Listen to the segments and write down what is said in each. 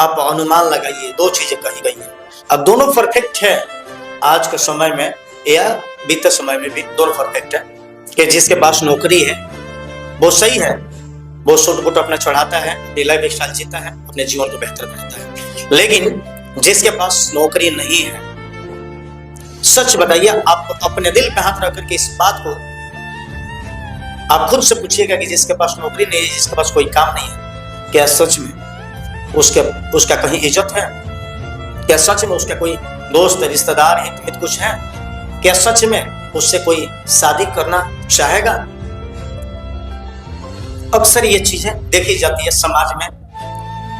आप अनुमान लगाइए, दो चीजें कही गई हैं। अब दोनों परफेक्ट है आज के समय में या बीते समय में भी दोनों परफेक्ट है कि जिसके पास नौकरी है वो सही है, वो सूट बूट अपना चढ़ाता है, अपनी लाइफ स्टाइल जीता है, अपने जीवन को बेहतर बनाता है। लेकिन जिसके पास नौकरी नहीं है, सच बताइए, आप अपने दिल पे हाथ रख करके इस बात को आप खुद से पूछिएगा कि जिसके पास नौकरी नहीं है, जिसके पास कोई काम नहीं है, क्या सच में उसका कहीं इज्जत है? क्या सच में उसका कोई दोस्त रिश्तेदार हित कुछ है? क्या सच में उससे कोई शादी करना चाहेगा? अक्सर ये चीजें देखी जाती है समाज में,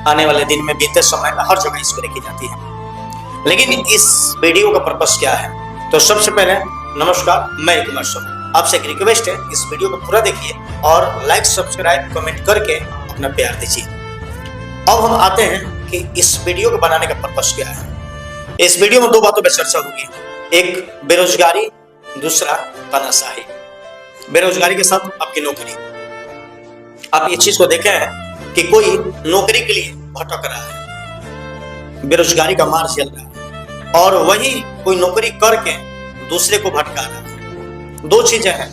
आने वाले दिन में, बीते समय में हर जगह इसको देखी जाती है। लेकिन इस वीडियो का पर्पस क्या है? तो सबसे पहले नमस्कार, मैं कुमार सोनू। आपसे एक रिक्वेस्ट है, इस वीडियो को पूरा देखिए और लाइक सब्सक्राइब कमेंट करके अपना प्यार दीजिए। अब हम आते हैं कि इस वीडियो को बनाने का पर्पस क्या है। इस वीडियो में दो बातों पर चर्चा होगी, एक बेरोजगारी, दूसरा तानाशाही। बेरोजगारी के साथ आपकी नौकरी। आप ये चीज को देखे हैं कि कोई नौकरी के लिए भटक रहा है, बेरोजगारी का मार झेल रहा है, और वही कोई नौकरी करके दूसरे को भटका रहा है। दो चीजें हैं,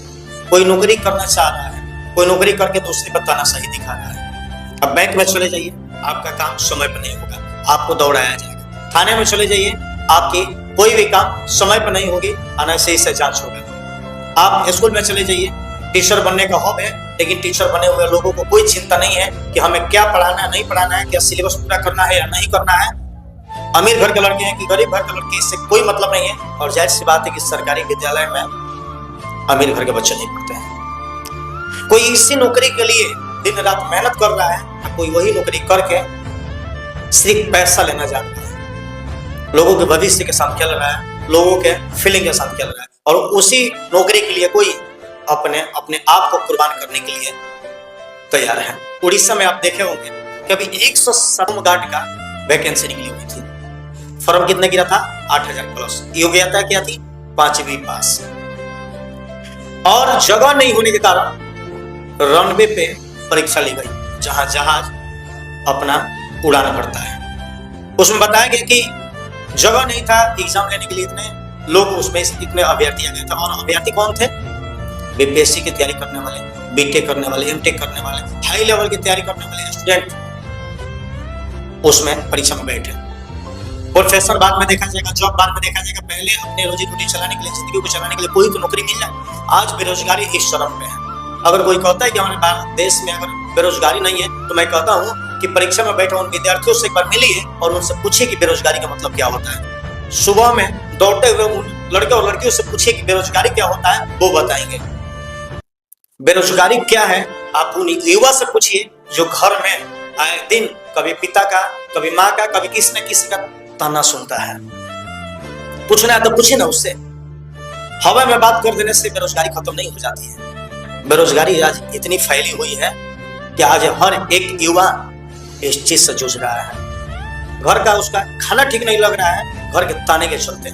कोई नौकरी करना चाह रहा है, कोई नौकरी करके दूसरे पर तानाशाही दिखा रहा है। अब बैंक में चले जाइए, आपका काम समय पर नहीं होगा, आपको दौड़ाया जाएगा। थाने में चले जाइए, आपकी कोई भी काम समय पर नहीं होगी, अनायास से जांच होगा। आप स्कूल में चले जाइए, टीचर बनने का हॉब है, लेकिन टीचर बने हुए लोगों को कोई चिंता नहीं है कि हमें क्या पढ़ाना है, नहीं पढ़ाना है, क्या सिलेबस पूरा करना है या नहीं करना है। अमीर घर के लड़के हैं कि गरीब घर के लड़के, इससे कोई मतलब नहीं है। और जाहिर सी बात है कि सरकारी विद्यालय में अमीर घर के बच्चे नहीं पढ़ते हैं। कोई इसी नौकरी के लिए दिन रात मेहनत कर रहा है, कोई वही नौकरी करके सिर्फ पैसा लेना चाहता है, लोगों के भविष्य के साथ खेल रहा है, लोगों के फीलिंग के साथ खेल रहा है, और उसी नौकरी के लिए कोई अपने आप को कुर्बान करने के लिए तैयार है। उड़ीसा में आप देखे होंगे कि अभी 107 गार्ड का वैकेंसी निकली हुई थी। फॉर्म कितने गिरा था? 8000 प्लस। योग्यता क्या थी? 5वीं पास। और जगह नहीं होने के कारण रनवे पे परीक्षा ली गई, जहां जहाज अपना उड़ाना पड़ता है। उसमें बताया गया कि जगह नहीं था एग्जाम लेने के लिए, इतने लोग उसमें इतने अभ्यर्थी आ गए थे। और अभ्यर्थी कौन थे? बीपीएससी की तैयारी करने वाले, बीटेक करने वाले, एमटेक करने वाले, हाई लेवल की तैयारी करने वाले स्टूडेंट उसमें परीक्षा में बैठे। प्रोफेसर बाद में देखा जाएगा, जॉब बाद में देखा जाएगा, पहले अपने रोजी रोटी चलाने के लिए, जिंदगी को चलाने के लिए कोई तो नौकरी मिल जाए। आज बेरोजगारी इस चरम पे है। अगर कोई कहता है कि हमारे भारत देश में अगर बेरोजगारी नहीं है, तो मैं कहता हूँ कि परीक्षा में बैठे उन विद्यार्थियों से एक बार मिलिए और उनसे पूछिए कि बेरोजगारी का मतलब क्या होता है। सुबह में दौड़ते हुए उन लड़के और लड़कियों से पूछिए कि बेरोजगारी क्या होता है, वो बताएंगे। बेरोजगारी क्या है आप उन युवा से पूछिए जो घर में आए दिन कभी पिता का, कभी माँ का, कभी किसी न किसी का ताना सुनता है। पूछना है तो पूछिए ना उससे। हवा में बात कर देने से बेरोजगारी खत्म नहीं हो जाती है। बेरोजगारी आज इतनी फैली हुई है कि आज हर एक युवा इस चीज से जूझ रहा है। घर का उसका खाना ठीक नहीं लग रहा है, घर के ताने के चलते।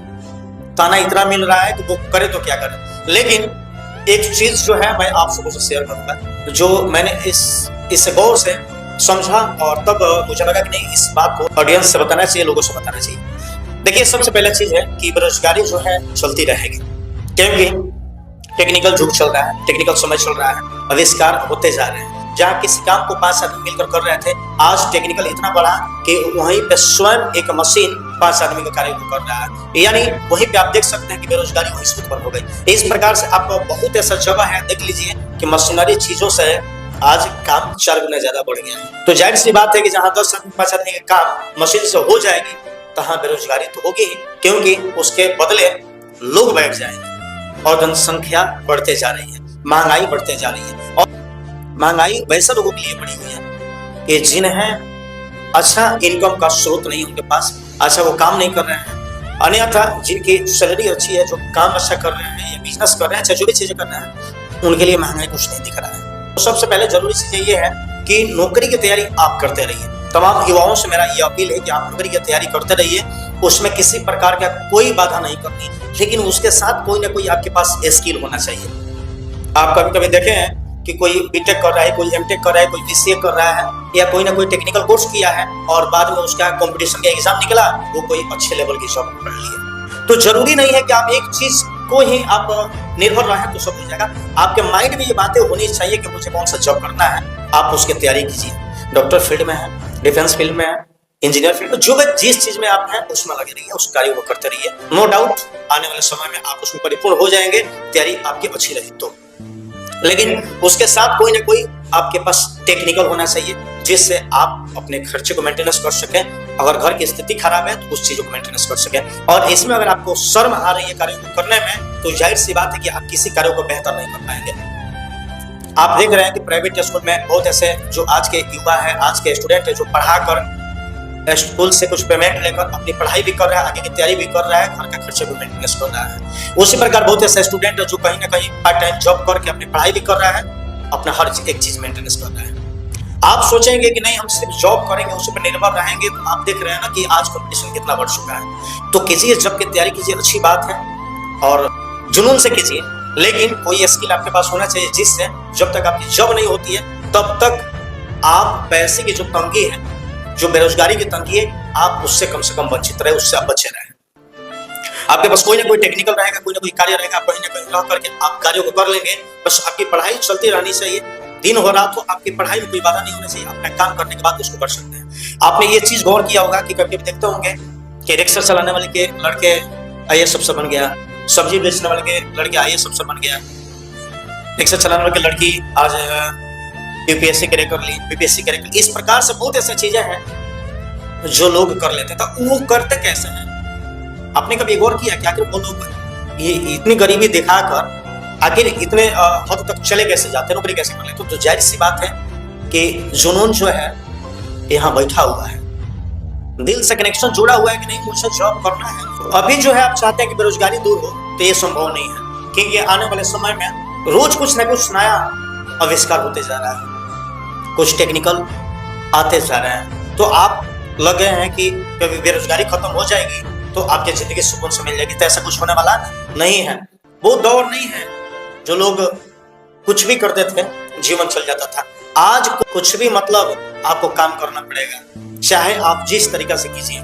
ताना इतना मिल रहा है कि वो करे तो क्या करे। लेकिन एक चीज जो है मैं आप सबको शेयर करूंगा, जो मैंने इस गौर से समझा, और तब मुझे लगा कि नहीं, इस बात को ऑडियंस से बताना चाहिए, लोगों से बताना चाहिए। देखिए, सबसे पहला चीज है कि बेरोजगारी जो है चलती रहेगी, क्योंकि टेक्निकल युग चल रहा है, टेक्निकल समय चल रहा है, आविष्कार होते जा रहे हैं। जहाँ किसी काम को 5 आदमी मिलकर कर रहे थे, आज टेक्निकल इतना बढ़ा कि वहीं पे स्वयं एक मशीन 5 आदमी का कार्य कर रहा है। यानी वहीं पे आप देख सकते हैं कि बेरोजगारी वहीं से उत्पन्न हो गई। इस प्रकार से आप बहुत ऐसा जगह है, देख लीजिए कि मशीनरी चीजों से आज काम 4 गुना ज्यादा बढ़ गया है। तो जाहिर सी बात है कि जहां 10 आदमी 5 आदमी का काम मशीन से हो जाएगी, तहां बेरोजगारी तो होगी, क्योंकि उसके बदले लोग बैठ जाएंगे और जनसंख्या बढ़ते जा रही है, महंगाई बढ़ते जा रही है। और महंगाई वैसे लोगों के लिए बढ़ी हुई है कि जिन्हें अच्छा इनकम का स्रोत नहीं उनके पास, अच्छा वो काम नहीं कर रहे हैं, अन्यथा जिनकी सैलरी अच्छी है, जो काम अच्छा कर रहे हैं या बिजनेस कर रहे हैं, अच्छा जो भी चीजें कर रहे हैं, उनके लिए महंगाई कुछ नहीं दिख रहा है। तो सबसे पहले जरूरी चीज ये है कि नौकरी की तैयारी आप करते रहिए। तमाम युवाओं से मेरा ये अपील है कि आप नौकरी की तैयारी करते रहिए, उसमें किसी प्रकार का कोई बाधा नहीं करनी, लेकिन उसके साथ कोई ना कोई आपके पास स्किल होना चाहिए। आप कभी कभी देखे हैं कि कोई बीटेक कर रहा है, कोई एमटेक कर रहा है, कोई बीसीए कर रहा है, या कोई ना कोई टेक्निकल कोर्स किया है और बाद में उसका कंपटीशन का एग्जाम निकला, वो कोई अच्छे लेवल की जॉब पढ़ लिया। तो जरूरी नहीं है कि आप एक चीज को ही आप निर्भर रहें तो सब हो जाएगा। आपके माइंड में ये बातें होनी चाहिए कि मुझे कौन सा जॉब करना है, आप उसकी तैयारी कीजिए। डॉक्टर फील्ड में है, डिफेंस फील्ड में है, इंजीनियर फील्ड में, जो भी जिस चीज में आप हैं उसमें लगे रहिए, उस कार्य को करते रहिए। नो डाउट आने वाले समय में आप उसमें परिपूर्ण हो जाएंगे, तैयारी आपकी अच्छी रही तो। लेकिन उसके साथ कोई ना कोई आपके पास टेक्निकल होना चाहिए जिससे आप अपने खर्चे को मेंटेनेंस कर सकें। अगर घर की स्थिति खराब है तो उस चीजों को मेंटेनेंस कर सकें। और इसमें अगर आपको शर्म आ रही है कार्य को करने में, तो जाहिर सी बात है कि आप किसी कार्य को बेहतर नहीं कर पाएंगे। आप देख रहे हैं कि प्राइवेट स्कूल में बहुत ऐसे जो आज के युवा है, आज के स्टूडेंट है, जो पढ़ाकर स्कूल से कुछ पेमेंट लेकर अपनी पढ़ाई भी कर रहा है, आगे की तैयारी भी कर रहा है, घर का खर्चे भी मेंटेनेंस कर रहा है। उसी प्रकार बहुत ऐसे स्टूडेंट है जो कहीं ना कहीं पार्ट टाइम जॉब करके अपनी पढ़ाई भी कर रहा है, अपना हर एक चीज मेंटेनेंस कर रहा है। आप सोचेंगे कि नहीं हम सिर्फ जॉब करेंगे, उसी पर निर्भर रहेंगे, तो आप देख रहे हैं ना कि आज कंपटीशन कितना बढ़ चुका है। तो कीजिए, जॉब की तैयारी कीजिए, अच्छी बात है और जुनून से कीजिए, लेकिन कोई स्किल आपके पास होना चाहिए जिससे जब तक आपकी जॉब नहीं होती है तब तक आप पैसे की जो तंगी है, जो बेरोजगारी की तंगी है, आप उससे कम से कम वंचित रहे, उससे आप बचे रहे। आपके पास कोई ना कोई टेक्निकल रहेगा, कोई ना कोई कार्य रहेगा, कहीं ना कहीं रह करके आप कार्यों को कर लेंगे। बस आपकी पढ़ाई चलती रहनी चाहिए, दिन हो रात हो आपकी पढ़ाई में कोई बाधा नहीं होना चाहिए। अपना काम करने के बाद उसको कर सकते हैं। आपने ये चीज गौर किया होगा कि कभी देखते होंगे कि रिक्शा चलाने वाले के लड़के आईएएस अफसर बन गया, सब्जी बेचने वाले के लड़के आईएएस अफसर बन गया, रिक्शा चलाने वाले की लड़की आज यूपीएससी क्रैक कर ली, बीपीएससी क्रैक कर ली। इस प्रकार से बहुत ऐसी चीजें हैं जो लोग कर लेते हैं। तो वो करते कैसे हैं? आपने कभी गौर किया क्या कि वो लोग ये इतनी गरीबी दिखाकर आखिर इतने हद तक चले कैसे जाते हैं, नौकरी कैसे कर लेते? तो जाहिर सी बात है कि जुनून जो है यहाँ बैठा हुआ है, दिल से कनेक्शन जुड़ा हुआ है कि नहीं मुझे जॉब करना है। तो अभी जो है आप चाहते हैं कि बेरोजगारी दूर हो, तो ये संभव नहीं है, क्योंकि आने वाले समय में रोज कुछ ना कुछ नया आविष्कार होते जा रहा है, कुछ टेक्निकल आते जा रहे हैं। तो आप लगे हैं कि कभी बेरोजगारी खत्म हो जाएगी तो आपकी जिंदगी सुकून से मिल जाएगी, तो ऐसा कुछ होने वाला नहीं है। वो दौर नहीं है जो लोग कुछ भी करते थे जीवन चल जाता था। आज कुछ भी मतलब आपको काम करना पड़ेगा, चाहे आप जिस तरीका से कीजिए।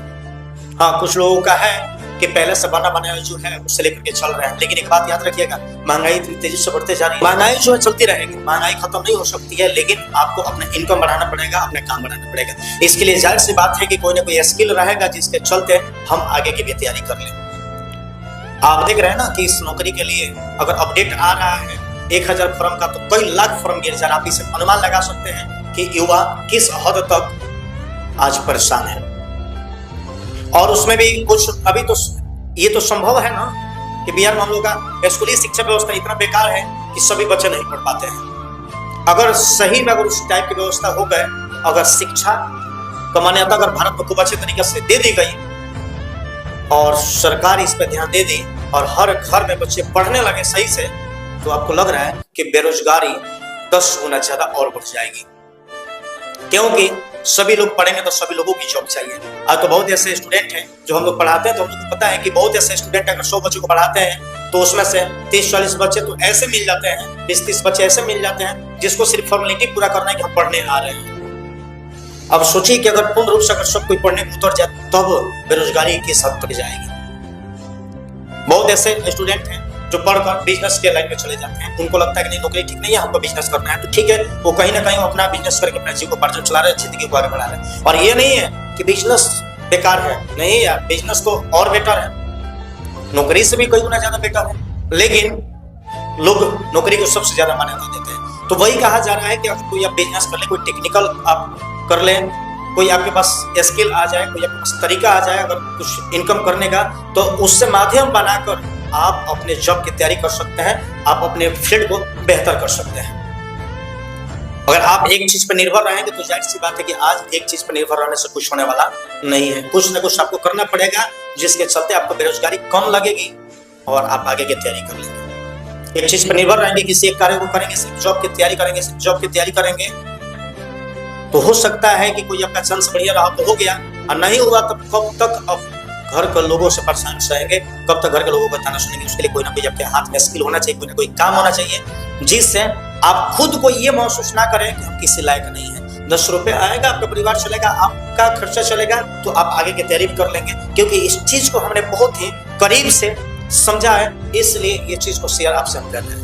हाँ, कुछ लोगों का है कि पहले से बना बनाया जो है उससे लेकर के चल रहे हैं, लेकिन एक बात याद रखिएगा, महंगाई इतनी तेजी से बढ़ते जा रही है। महंगाई जो है चलती रहेगी, महंगाई खत्म नहीं हो सकती है, लेकिन आपको अपना इनकम बढ़ाना पड़ेगा, अपना काम बढ़ाना पड़ेगा। इसके लिए जाहिर सी बात है कि कोई ना कोई स्किल रहेगा जिसके चलते हम आगे की भी तैयारी कर लें। आप देख रहे हैं ना कि इस नौकरी के लिए अगर अपडेट आ रहा है 1000 फॉर्म का, तो कई लाख फॉर्म गिर जा रहा है। आप इसे अनुमान लगा सकते हैं कि युवा किस हद तक आज परेशान है। और उसमें भी कुछ अभी तो ये तो संभव है ना कि बिहार में हम लोग का स्कूली शिक्षा व्यवस्था इतना बेकार है कि सभी बच्चे नहीं पढ़ पाते हैं। अगर सही में अगर उस टाइप की व्यवस्था हो गए, अगर शिक्षा का मान्यता अगर भारत में खूब अच्छे तरीके से दे दी गई और सरकार इस पर ध्यान दे दी और हर घर में बच्चे पढ़ने लगे सही से, तो आपको लग रहा है कि बेरोजगारी 10 गुना ज्यादा और बढ़ जाएगी। क्योंकि सभी लोग पढ़ेंगे तो सभी लोगों की जॉब चाहिए। आज तो बहुत ऐसे स्टूडेंट हैं जो हम लोग पढ़ाते हैं, तो हम लोग को पता है कि बहुत ऐसे स्टूडेंट अगर 100 बच्चों को पढ़ाते हैं तो उसमें से 30-40 बच्चे तो ऐसे मिल जाते हैं, 20-30 बच्चे ऐसे मिल जाते हैं जिसको सिर्फ फॉर्मेलिटी पूरा करना है कि हम पढ़ने आ रहे हैं। अब सोचिए कि अगर पूर्ण रूप से अगर सब कोई पढ़ने को उतर जाए तब बेरोजगारी किस हद तक जाएगी। बहुत ऐसे स्टूडेंट हैं जो पढ़कर बिजनेस के लाइन में चले जाते हैं, उनको लगता है कि नहीं नौकरी ठीक नहीं है, हमको बिजनेस करना है। तो ठीक है, वो कहीं ना कहीं अपना बिजनेस करके अपना जीव को पार्जन चला रहे हैं, जिंदगी को आगे बढ़ा रहे हैं। और ये नहीं है कि बिजनेस बेकार है, नहीं यार, बिजनेस तो और बेटर है, नौकरी से भी कई गुना ज्यादा बेटर है, लेकिन लोग नौकरी को सबसे ज्यादा मान्यता देते हैं। तो वही कहा जा रहा है कि अगर कोई आप बिजनेस कर ले, कोई टेक्निकल आप कर लें, कोई आपके पास स्किल आ जाए, कोई आपके पास तरीका आ जाए अगर कुछ इनकम करने का, तो उससे माध्यम बनाकर आप अपने जॉब की तैयारी कर सकते हैं, आप अपने फील्ड को बेहतर कर सकते हैं। अगर आप एक चीज पर निर्भर रहेंगे तो जाहिर सी बात है कि आज एक चीज पर निर्भर रहने से कुछ होने वाला नहीं है। कुछ ना कुछ आपको करना पड़ेगा जिसके चलते आपको बेरोजगारी कम लगेगी और आप आगे की तैयारी कर लेंगे। एक चीज पर निर्भर रहेंगे, किसी एक कार्य को करेंगे, सिर्फ जॉब की तैयारी करेंगे, सिर्फ जॉब की तैयारी करेंगे, तो हो सकता है कि कोई आपका चांस बढ़िया रहा तो हो गया, और नहीं हुआ तब कब तक अब घर के लोगों से परेशान रहेंगे, कब तक घर के लोगों का ताना सुनेंगे। उसके लिए कोई ना कोई आपके हाथ में स्किल होना चाहिए, कोई ना कोई काम होना चाहिए जिससे आप खुद को ये महसूस ना करें कि हम किसी लायक नहीं है। 10 रुपए आएगा, आपका परिवार चलेगा, आपका खर्चा चलेगा, तो आप आगे की तैयारी भी कर लेंगे, क्योंकि इस चीज को हमने बहुत ही करीब से समझा है, इसलिए ये चीज को शेयर आपसे हम कर रहे हैं।